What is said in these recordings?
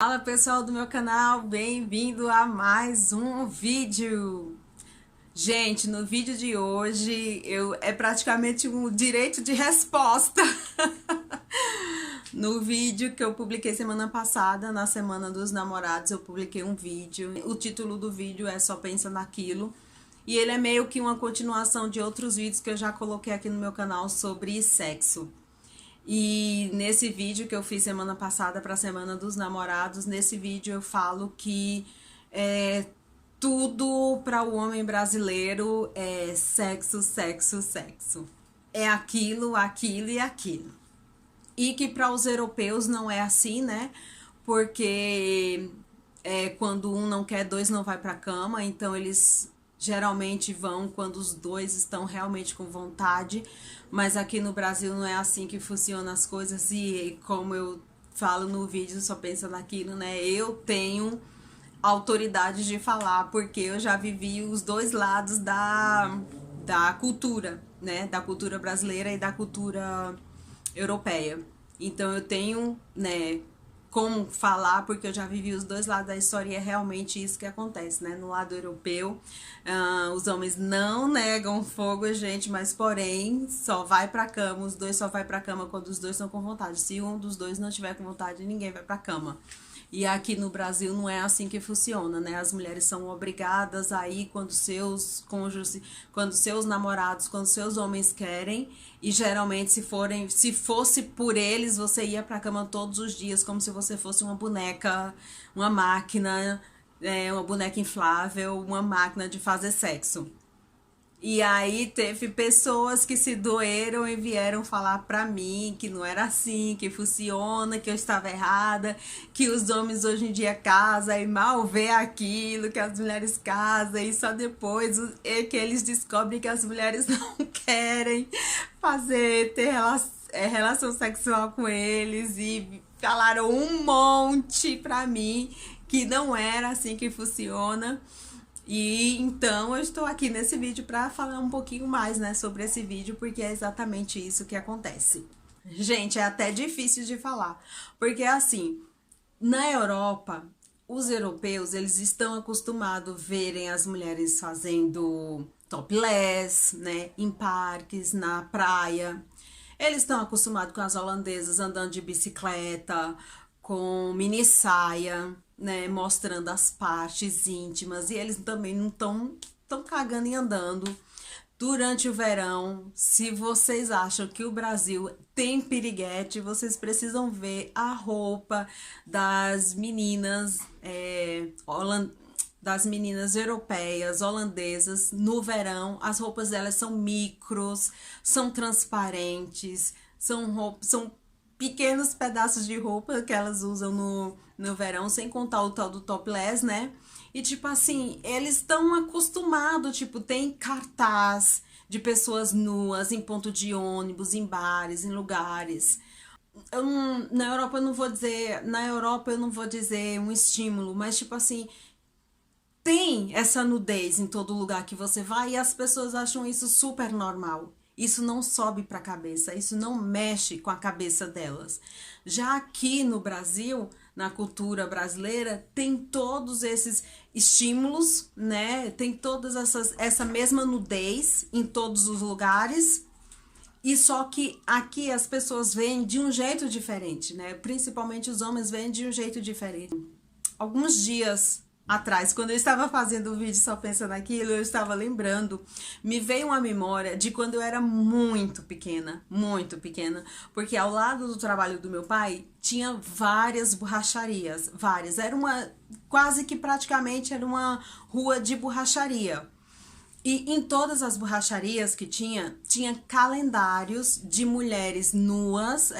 Fala pessoal do meu canal, bem-vindo a mais um vídeo. Gente, no vídeo de hoje é praticamente um direito de resposta. No vídeo que eu publiquei semana passada, na Semana dos Namorados, eu publiquei um vídeo. O título do vídeo é Só Pensa Naquilo. E ele é meio que uma continuação de outros vídeos que eu já coloquei aqui no meu canal sobre sexo. E nesse vídeo que eu fiz semana passada para a Semana dos Namorados, nesse vídeo eu falo que tudo para o homem brasileiro é sexo, sexo, sexo. É aquilo, aquilo e aquilo. E que para os europeus não é assim, né? Porque quando um não quer, dois não vai para a cama, então eles geralmente vão quando os dois estão realmente com vontade, mas aqui no Brasil não é assim que funcionam as coisas. E como eu falo no vídeo, Só Pensa Naquilo, né? Eu tenho autoridade de falar, porque eu já vivi os dois lados da cultura, né? Da cultura brasileira e da cultura europeia. Então eu tenho, né, como falar, porque eu já vivi os dois lados da história e é realmente isso que acontece, né? No lado europeu, os homens não negam fogo, gente, mas porém só vai pra cama, os dois só vai pra cama quando os dois estão com vontade. Se um dos dois não tiver com vontade, ninguém vai pra cama. E aqui no Brasil não é assim que funciona, né? As mulheres são obrigadas a ir quando seus cônjuges, quando seus namorados, quando seus homens querem. E geralmente se fosse por eles, você ia pra cama todos os dias, como se você fosse uma boneca, uma máquina, uma boneca inflável, uma máquina de fazer sexo. E aí teve pessoas que se doeram e vieram falar pra mim que não era assim, que funciona, que eu estava errada, que os homens hoje em dia casam e mal vê aquilo, que as mulheres casam e só depois é que eles descobrem que as mulheres não querem ter relação sexual com eles, e falaram um monte pra mim que não era assim que funciona. E então eu estou aqui nesse vídeo para falar um pouquinho mais, né, sobre esse vídeo, porque é exatamente isso que acontece. Gente, é até difícil de falar, porque assim, na Europa, os europeus, eles estão acostumados a verem as mulheres fazendo topless, né, em parques, na praia. Eles estão acostumados com as holandesas andando de bicicleta, com mini saia, né, mostrando as partes íntimas, e eles também não estão cagando e andando. Durante o verão, se vocês acham que o Brasil tem piriguete, vocês precisam ver a roupa das meninas das meninas europeias, holandesas, no verão. As roupas delas são micros, são transparentes, são pequenos pedaços de roupa que elas usam no verão, sem contar o tal do topless, né? E tipo assim, eles estão acostumados, tipo, tem cartaz de pessoas nuas em ponto de ônibus, em bares, em lugares. Na Europa eu não vou dizer um estímulo, mas tipo assim, tem essa nudez em todo lugar que você vai e as pessoas acham isso super normal. Isso não sobe para a cabeça, isso não mexe com a cabeça delas. Já aqui no Brasil, na cultura brasileira, tem todos esses estímulos, né? Tem essa mesma nudez em todos os lugares. E só que aqui as pessoas veem de um jeito diferente, né? Principalmente os homens veem de um jeito diferente. Alguns dias atrás, quando eu estava fazendo o vídeo Só Pensa Naquilo, eu estava lembrando, me veio uma memória de quando eu era muito pequena, porque ao lado do trabalho do meu pai tinha várias borracharias, várias, quase que praticamente era uma rua de borracharia. E em todas as borracharias que tinha calendários de mulheres nuas,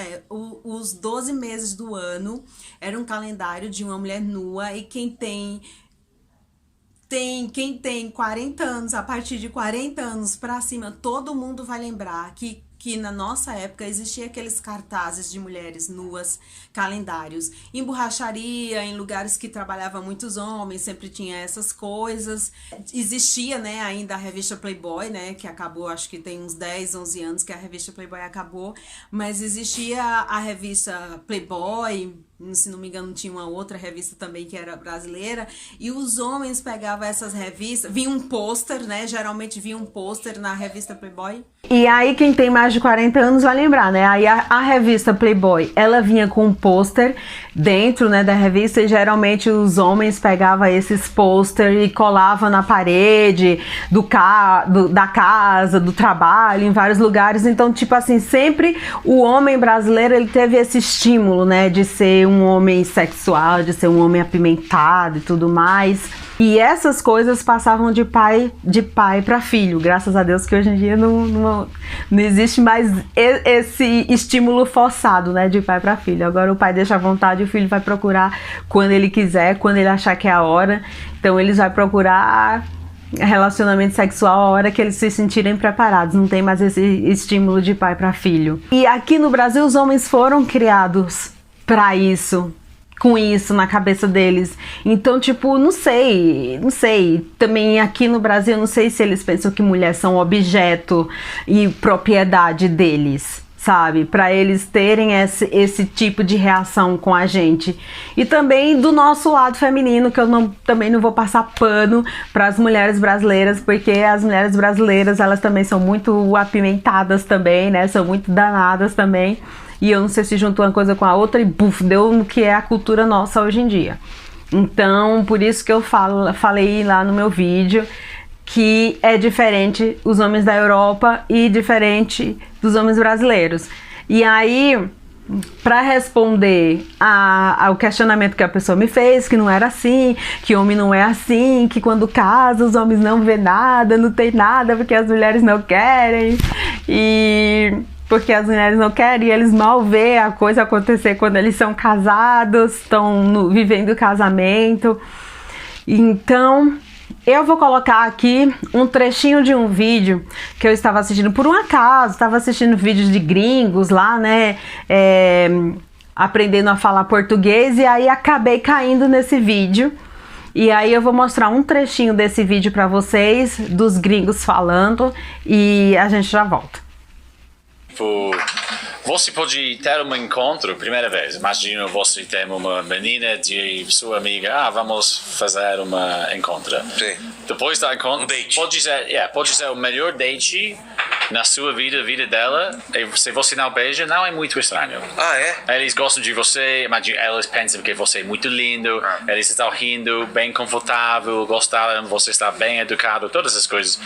os 12 meses do ano era um calendário de uma mulher nua, e quem tem 40 anos, a partir de 40 anos pra cima, todo mundo vai lembrar que na nossa época existia aqueles cartazes de mulheres nuas, calendários. Em borracharia, em lugares que trabalhavam muitos homens, sempre tinha essas coisas. Existia, né, ainda a revista Playboy, né, que acabou, acho que tem uns 10, 11 anos que a revista Playboy acabou, mas existia a revista Playboy, se não me engano, tinha uma outra revista também que era brasileira, e os homens pegavam essas revistas, vinha um pôster, né? Geralmente vinha um pôster na revista Playboy. E aí quem tem mais de 40 anos vai lembrar, né? Aí a revista Playboy, ela vinha com um pôster dentro, né, da revista, e geralmente os homens pegavam esses pôster e colavam na parede da casa, do trabalho, em vários lugares. Então, tipo assim, sempre o homem brasileiro, ele teve esse estímulo, né, de ser um homem sexual, de ser um homem apimentado e tudo mais. E essas coisas passavam de pai para filho. Graças a Deus que hoje em dia não existe mais esse estímulo forçado, né, de pai para filho. Agora o pai deixa à vontade, o filho vai procurar quando ele quiser, quando ele achar que é a hora. Então eles vão procurar relacionamento sexual a hora que eles se sentirem preparados. Não tem mais esse estímulo de pai para filho. E aqui no Brasil os homens foram criados para isso, com isso na cabeça deles. Então, tipo, não sei. Também aqui no Brasil, não sei se eles pensam que mulheres são objeto e propriedade deles, sabe? Para eles terem esse tipo de reação com a gente. E também do nosso lado feminino, que eu também não vou passar pano para as mulheres brasileiras, porque as mulheres brasileiras, elas também são muito apimentadas também, né? São muito danadas também. E eu não sei se juntou uma coisa com a outra e deu no que é a cultura nossa hoje em dia. Então, por isso que eu falei lá no meu vídeo que é diferente os homens da Europa e diferente dos homens brasileiros. E aí, para responder ao questionamento que a pessoa me fez, que não era assim, que homem não é assim, que quando casa os homens não vê nada, não tem nada porque as mulheres não querem, porque as mulheres não querem, e eles mal vê a coisa acontecer quando eles são casados, estão vivendo o casamento. Então, eu vou colocar aqui um trechinho de um vídeo que eu estava assistindo por um acaso. Estava assistindo vídeos de gringos lá, né, aprendendo a falar português, e aí acabei caindo nesse vídeo. E aí eu vou mostrar um trechinho desse vídeo para vocês, dos gringos falando, e a gente já volta. Você pode ter um encontro, primeira vez. Imagina você tem uma menina de sua amiga, vamos fazer uma encontro. Sim. Depois da encontro, date. Pode ser o melhor date na sua vida dela. E se você não beija, não é muito estranho. Ah, é? Eles gostam de você, imagina, eles pensam que você é muito lindo, eles estão rindo, bem confortável, gostaram, você está bem educado, todas essas coisas.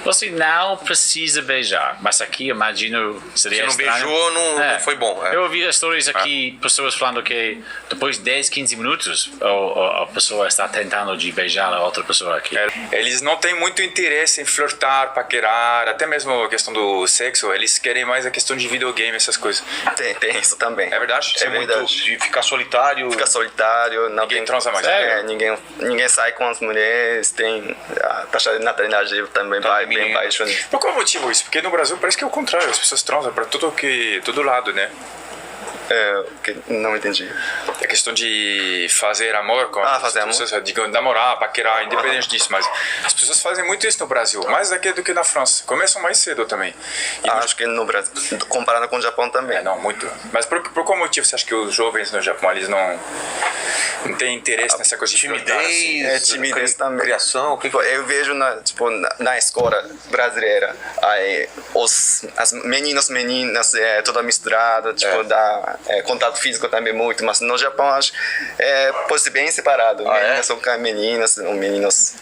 Você não precisa beijar, mas aqui, imagino, seria se não estranho. beijou, não foi bom. Eu ouvi histórias aqui, pessoas falando que depois de 10, 15 minutos, a pessoa está tentando de beijar a outra pessoa aqui. Eles não têm muito interesse em flertar, paquerar, até mesmo a questão do sexo, eles querem mais a questão de videogame, essas coisas. Tem isso também. É verdade? É verdade. De ficar solitário. Não ninguém transa mais. Ninguém sai com as mulheres, tem a taxa de natalidade também bem baixa. Por qual motivo isso? Porque no Brasil parece que é o contrário, as pessoas transam para todo lado, né? Não entendi. É questão de fazer amor com as fazer pessoas, namorar, paquerar, independente disso, mas as pessoas fazem muito isso no Brasil, mais aqui do que na França. Começam mais cedo também. Acho que no Brasil, comparado com o Japão também. Não, muito. Mas por qual motivo você acha que os jovens no Japão, eles não têm interesse nessa coisa de timidez, timidez também. Criação? Eu vejo na escola brasileira, aí, as meninas, toda misturada, contato físico também muito, mas no Japão acho pode ser bem separado. Meninas são com meninas, meninos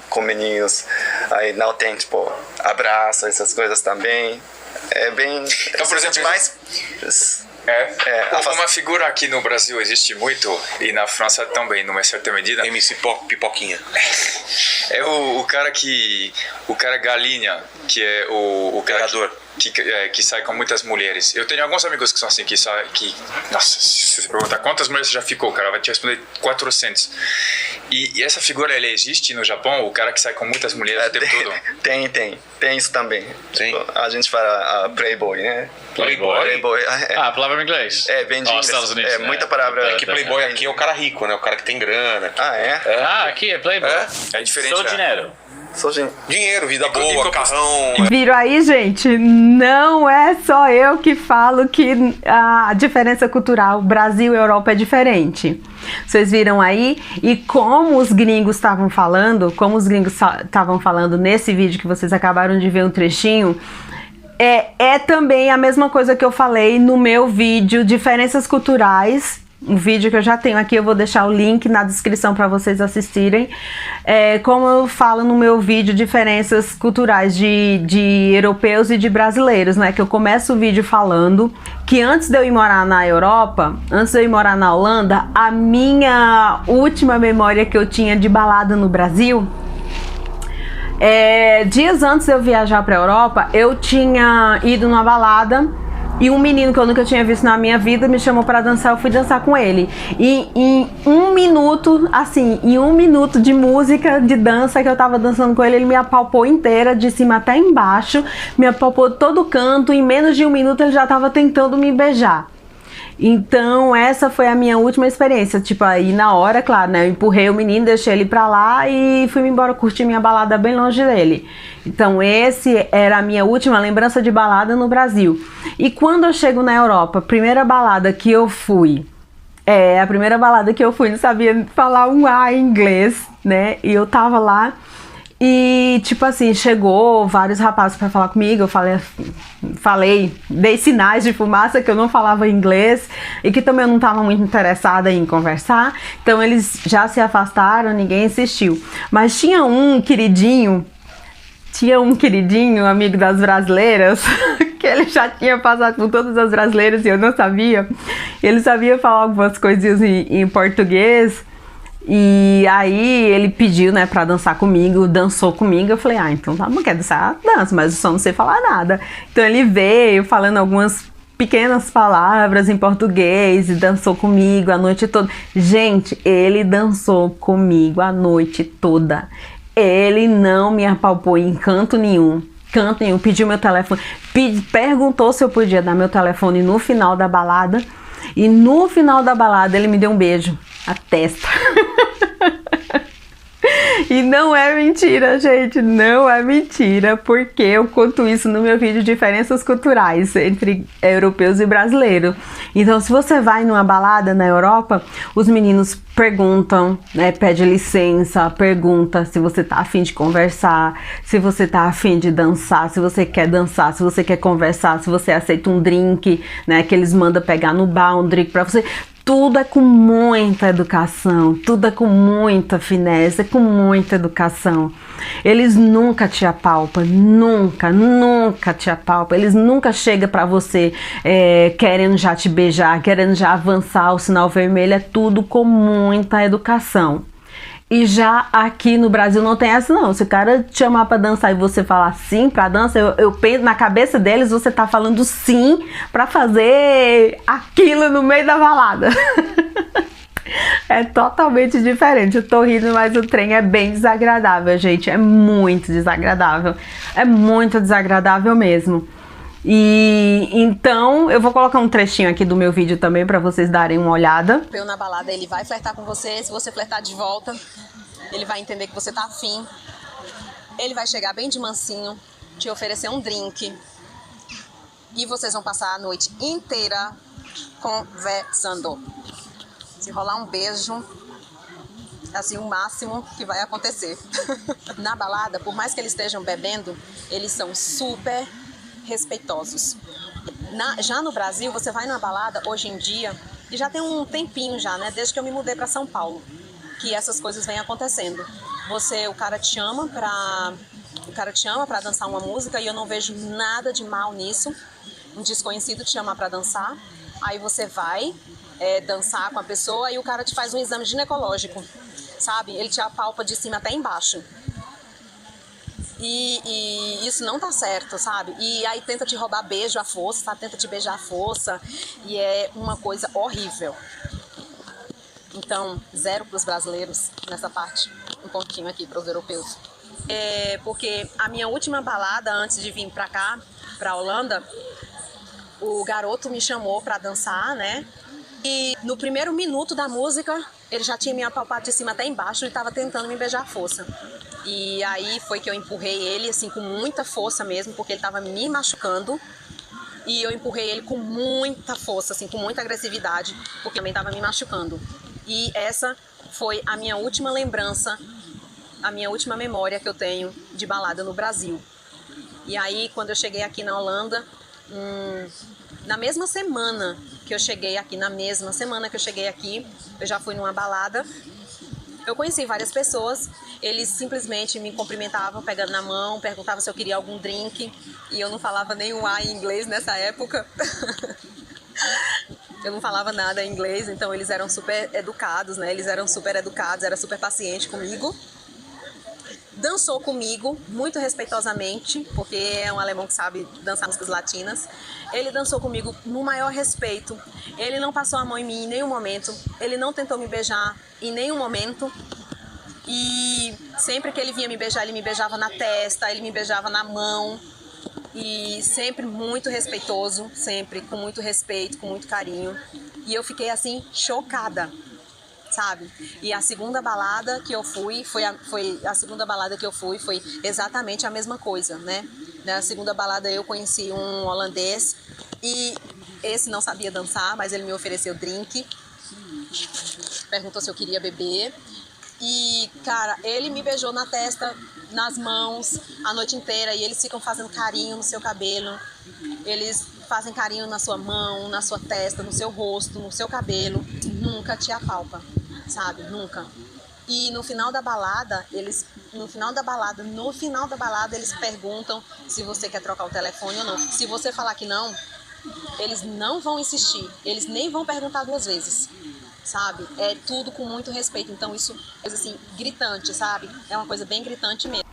com meninos, aí não tem abraço, essas coisas também. É bem. Então, por exemplo, uma figura aqui no Brasil existe muito, e na França também, numa certa medida. MC Pipoquinha. É o cara galinha, que é o cara que sai com muitas mulheres. Eu tenho alguns amigos que são assim, nossa, se você perguntar quantas mulheres você já ficou, o cara vai te responder 400. E essa figura, ela existe no Japão, o cara que sai com muitas mulheres o tempo todo? Tem isso também. A gente fala Playboy, né? Playboy. Ah, palavra em inglês. Bem de inglês. Estados Unidos, né? muita palavra. É que Playboy aqui é o cara rico, né? O cara que tem grana. Ah, aqui é Playboy. É diferente. Só dinheiro. Sou gente. Dinheiro, vida boa, carrão. Viram aí, gente? Não é só eu que falo que a diferença cultural Brasil e Europa é diferente. Vocês viram aí? E como os gringos estavam falando, nesse vídeo que vocês acabaram de ver um trechinho, é também a mesma coisa que eu falei no meu vídeo Diferenças Culturais. Um vídeo que eu já tenho aqui, eu vou deixar o link na descrição para vocês assistirem. Como eu falo no meu vídeo Diferenças Culturais de europeus e de brasileiros, né? Que eu começo o vídeo falando que antes de eu ir morar na Europa, antes de eu ir morar na Holanda, a minha última memória que eu tinha de balada no Brasil, dias antes de eu viajar para a Europa, eu tinha ido numa balada e um menino que eu nunca tinha visto na minha vida me chamou para dançar, eu fui dançar com ele. E em um minuto de música, de dança que eu tava dançando com ele, ele me apalpou inteira, de cima até embaixo, me apalpou todo canto, em menos de um minuto ele já tava tentando me beijar. Então essa foi a minha última experiência, tipo, aí na hora, claro, né, eu empurrei o menino, deixei ele pra lá e fui embora curtir minha balada bem longe dele. Então esse era a minha última lembrança de balada no Brasil. E quando eu chego na Europa, primeira balada que eu fui, não sabia falar um A em inglês, né, e eu tava lá. E, tipo assim, chegou vários rapazes pra falar comigo, eu dei sinais de fumaça que eu não falava inglês e que também eu não tava muito interessada em conversar, então eles já se afastaram, ninguém insistiu. Mas tinha um queridinho, amigo das brasileiras, que ele já tinha passado por todas as brasileiras e eu não sabia. Ele sabia falar algumas coisinhas em português. E aí ele pediu, né, pra dançar comigo, dançou comigo. Eu falei, então tá bom, quer dançar? Dança, mas eu só não sei falar nada. Então ele veio falando algumas pequenas palavras em português e dançou comigo a noite toda. Gente, ele dançou comigo a noite toda. Ele não me apalpou em canto nenhum, pediu meu telefone, perguntou se eu podia dar meu telefone no final da balada. E no final da balada ele me deu um beijo na testa. E não é mentira, gente, não é mentira, porque eu conto isso no meu vídeo Diferenças Culturais entre europeus e brasileiros. Então, se você vai numa balada na Europa, os meninos perguntam, né, pede licença, pergunta se você tá afim de conversar, se você tá afim de dançar, se você quer dançar, se você quer conversar, se você aceita um drink, né, que eles mandam pegar no bar, um drink pra você. Tudo é com muita educação, tudo é com muita finesse, é com muita educação. Eles nunca te apalpam, nunca te apalpam. Eles nunca chegam pra você querendo já te beijar, querendo já avançar o sinal vermelho. É tudo com muita educação. E já aqui no Brasil não tem essa não. Se o cara te chamar pra dançar e você falar sim pra dança, eu penso, na cabeça deles você tá falando sim pra fazer aquilo no meio da balada. É totalmente diferente. Eu tô rindo, mas o trem é bem desagradável, gente. É muito desagradável. É muito desagradável mesmo. E então eu vou colocar um trechinho aqui do meu vídeo também pra vocês darem uma olhada. Eu na balada, ele vai flertar com você, se você flertar de volta, ele vai entender que você tá afim. Ele vai chegar bem de mansinho, te oferecer um drink. E vocês vão passar a noite inteira conversando. Se rolar um beijo, assim, o máximo que vai acontecer. Na balada, por mais que eles estejam bebendo, eles são super respeitosos. Já no Brasil, você vai na balada hoje em dia, e já tem um tempinho já, né, desde que eu me mudei para São Paulo, que essas coisas vêm acontecendo. O cara te chama para dançar uma música e eu não vejo nada de mal nisso. Um desconhecido te chama para dançar, aí você vai dançar com a pessoa e o cara te faz um exame ginecológico, sabe? Ele te apalpa de cima até embaixo. E isso não tá certo, sabe? E aí tenta te roubar beijo à força, tá? Tenta te beijar à força. E é uma coisa horrível. Então, 0 pros brasileiros nessa parte. Um pontinho aqui pros europeus. Porque a minha última balada antes de vir pra cá, pra Holanda, o garoto me chamou pra dançar, né? E no primeiro minuto da música, ele já tinha me apalpado de cima até embaixo e tava tentando me beijar à força. E aí foi que eu empurrei ele, assim, com muita força mesmo, porque ele tava me machucando. E eu empurrei ele com muita força, assim, com muita agressividade, porque também tava me machucando. E essa foi a minha última lembrança, a minha última memória que eu tenho de balada no Brasil. E aí, quando eu cheguei aqui na Holanda, na mesma semana que eu cheguei aqui, eu já fui numa balada. Eu conheci várias pessoas, eles simplesmente me cumprimentavam pegando na mão, perguntavam se eu queria algum drink, e eu não falava nem um A em inglês nessa época. Eu não falava nada em inglês, então eles eram super educados, né? Era super paciente comigo. Dançou comigo, muito respeitosamente, porque é um alemão que sabe dançar músicas latinas. Ele dançou comigo no maior respeito. Ele não passou a mão em mim em nenhum momento. Ele não tentou me beijar em nenhum momento. E sempre que ele vinha me beijar, ele me beijava na testa, ele me beijava na mão. E sempre muito respeitoso, sempre com muito respeito, com muito carinho. E eu fiquei assim, chocada, sabe? E a segunda balada que eu fui, foi exatamente a mesma coisa, né? Na segunda balada eu conheci um holandês e esse não sabia dançar, mas ele me ofereceu drink, perguntou se eu queria beber. E, cara, ele me beijou na testa, nas mãos, a noite inteira. E eles ficam fazendo carinho no seu cabelo. Eles fazem carinho na sua mão, na sua testa, no seu rosto, no seu cabelo. Nunca te apalpa, sabe? Nunca. E no final da balada, eles perguntam se você quer trocar o telefone ou não. Se você falar que não, eles não vão insistir. Eles nem vão perguntar duas vezes. Sabe? É tudo com muito respeito. Então isso é coisa assim, gritante, sabe? É uma coisa bem gritante mesmo.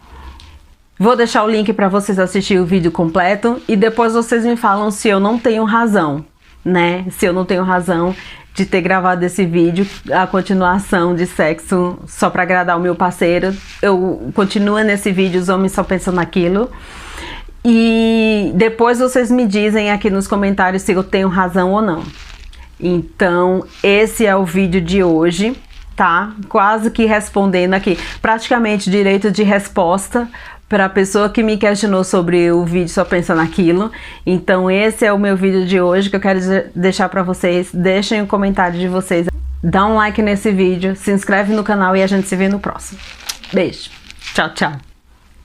Vou deixar o link para vocês assistirem o vídeo completo e depois vocês me falam se eu não tenho razão, né? Se eu não tenho razão de ter gravado esse vídeo, a continuação de sexo só para agradar o meu parceiro. Eu continuo nesse vídeo, os homens só pensam naquilo. E depois vocês me dizem aqui nos comentários se eu tenho razão ou não. Então, esse é o vídeo de hoje, tá? Quase que respondendo aqui, praticamente direito de resposta para a pessoa que me questionou sobre o vídeo Só Pensa Naquilo. Então, esse é o meu vídeo de hoje que eu quero deixar para vocês. Deixem o comentário de vocês, dá um like nesse vídeo, se inscreve no canal e a gente se vê no próximo. Beijo, tchau, tchau.